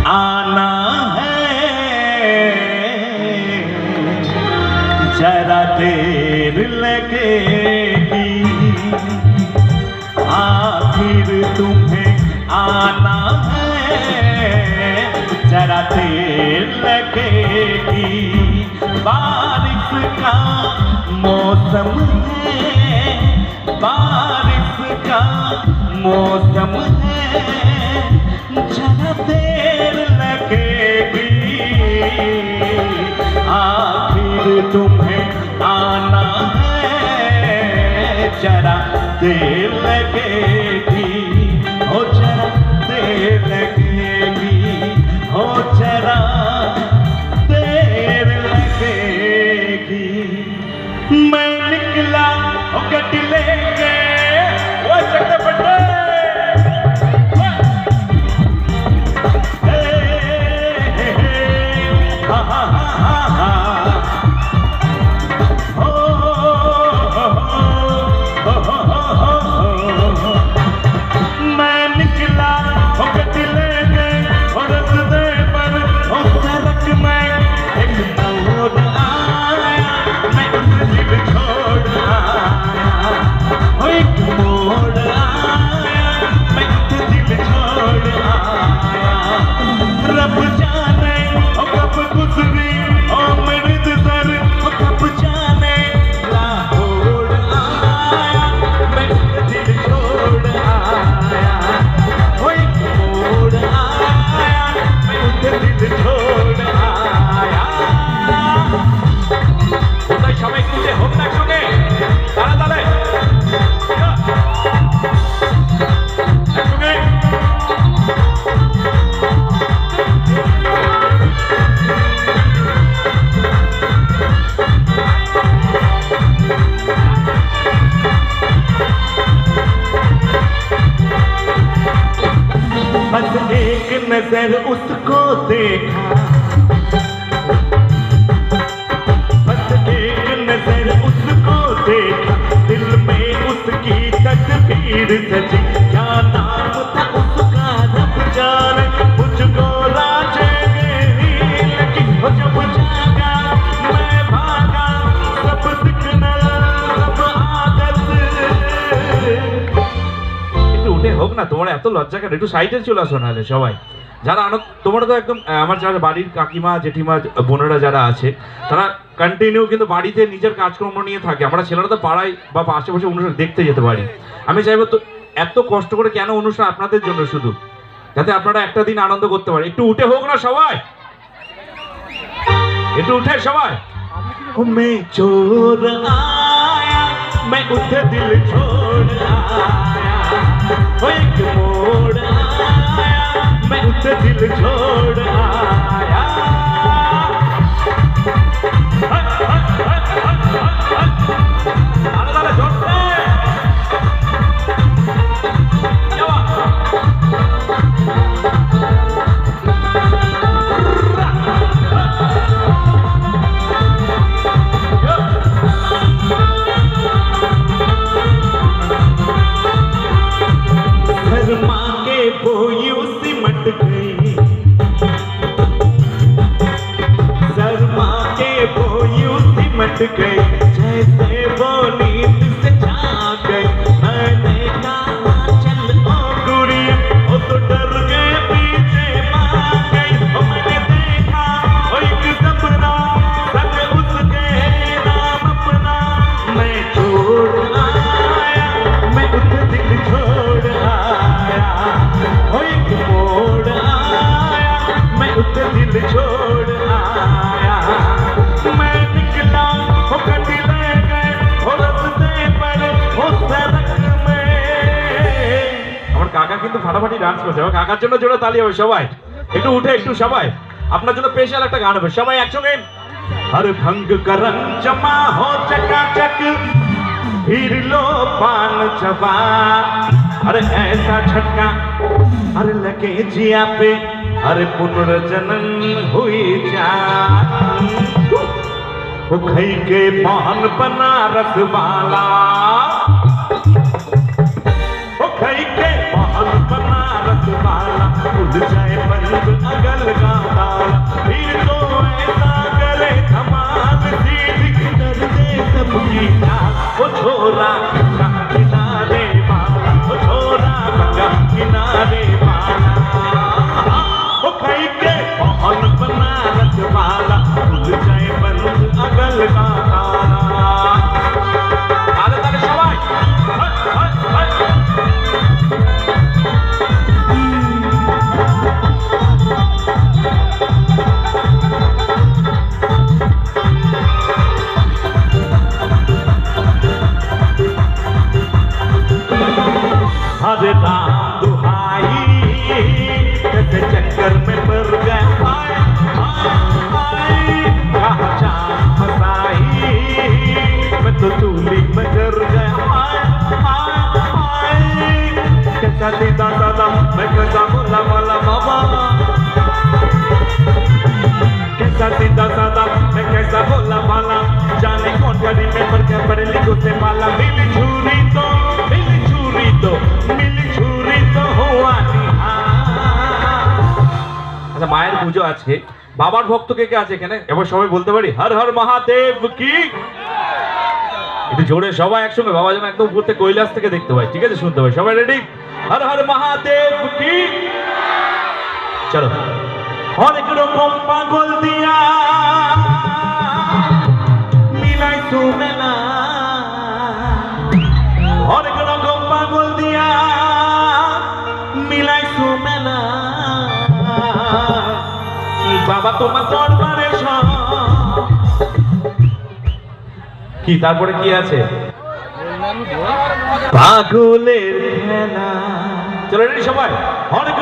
आना है जरा देर लगेगी, आखिर तुम्हें आना है जरा देर लगेगी। बारिश का मौसम है, बारिश का मौसम है, जरा देर लगेगी, आखिर तुम्हें आना है जरा देर लगेगी, हो जरा देर लगेगी, हो जरा देर लगेगी। मैं निकला गट लेके वो चटपटे, नजर उसको देखा, बस एक नजर उसको देखा, दिल में उसकी तस्वीर सजी, क्या नाम था उसका रब जाने, मुझको राजेगी लगी, वो जब जागा मैं भागा, सब सिग्नल सब आदत। একটু উঠে হোক না, তোমার এত লজ্জা কেন? একটু সাইডে চলে আসো নাহলে সবাই যারা তোমরা তো একদম আমার যারা বাড়ির কাকিমা জেঠিমা বোনেরা যারা আছে তারা কন্টিনিউ কিন্তু বাড়িতে নিজের কাজকর্ম নিয়ে থাকে। আমরা ছেলেরা তো পাড়ায় বা আশেপাশে অনুষ্ঠান দেখতে যেতে পারি। আমি চাইবো তো এত কষ্ট করে কেন অনুষ্ঠান আপনাদের জন্য, শুধু যাতে আপনারা একটা দিন আনন্দ করতে পারেন। একটু উঠে হোক না সবাই, একটু উঠে সবাই। मैं चोर आया, मैं उठे दिल छोड़ आया, वो एक मोड़ आया, मैं उठे दिल छोड़ आया। सिमट गई जैसे वो नींद से जाग गई, मैंने कहा चल ओ गुड़िया, वो तो डर गए पीछे भाग गई। ओ मैंने देखा वो एक सपना, सच उसके नाम अपना, मैं छोड़ आया, मैं उस दिल छोड़ आया, वो एक मोड़ आया, मैं उस दिल छोड़ आया। मैं निकला वो गट ले गए वो रास्ते पर वो सड़क में। আমার কাকা কিন্তু ফাটাফাটি ডান্স করছে, আমার কাকার জন্য জোরে তালি হবে সবাই। একটু উঠে একটু সবাই, আপনার জন্য স্পেশাল একটা গান হবে, সবাই একসঙ্গে। हर भंग करम जमा हो चकाचक, फिर लो पान चबा, अरे ऐसा झटका अरे लगे जिया पे, अरे पुनर्जन्म हुई जा। वो खई के पान बनारस वाला, वो खई के पान बनारस वाला, उड़ जाए अगल का ताला, फिर तो ऐसा करे धमाल सीधी कर दे सबकी जान। वो छोरा गंगा किनारे वाला, वो छोरा गंगा किनारे वाला, वो कहीं के मोहन बनारस वाला, खुल जाए बंद अगल का ताला। ताले ताले सबाई, हाय हाय हाय। हर राम दुहाई कैसे चक्कर में पड़ गए, हाय हाय हाय। कहाँ जान फसाई मैं तो तूली में डर गया, हाय हाय हाय। कैसा सीधा सादा मैं कैसा बोला वाला बाबा, कैसा सीधा सादा मैं कैसा बोला वाला, जाने कौन गली में पड़ गया पढ़े लिखो से माला। मिली छुरी तो मिली छुरी तो मिली छुरी तो हुआ निहार। আচ্ছা মায়ের পুজো আছে, বাবার ভক্ত কে কে আছে এখানে? এবার সবাই বলতে পারি হর হর মহাদেব কি। একটু জোরে সবাই একসঙ্গে, বাবা যেন একদম উপর থেকে কৈলাস থেকে দেখতে পাই, ঠিক আছে? শুনতে পাই সবাই, রেডি? হর হর মহাদেব কি। চলো। অনেক রকম পাগল দিয়া মিলাই সুমেলা, অনেক রকম পাগল দিয়া মিলাই সুমেলা, বাবা তোমার দরবারে কি, তারপরে কি আছে? পাগলের খেলা। চলো রেডি সবাই? অনেক